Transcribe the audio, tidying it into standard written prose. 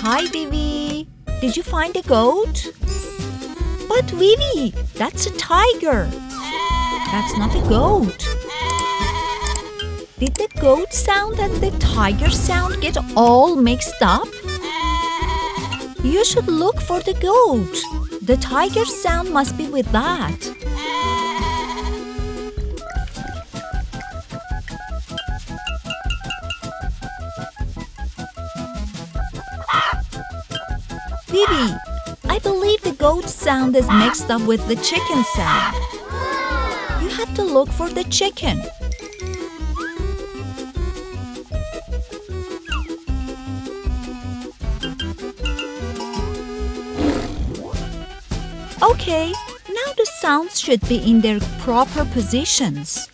Hi, Vivi. Did you find a goat? But Vivi, that's a tiger. That's not a goat. Did the goat sound and the tiger sound get all mixed up? You should look for the goat. The tiger sound must be with that. Vivi, I believe the goat sound is mixed up with the chicken sound. You have to look for the chicken. Okay, now the sounds should be in their proper positions.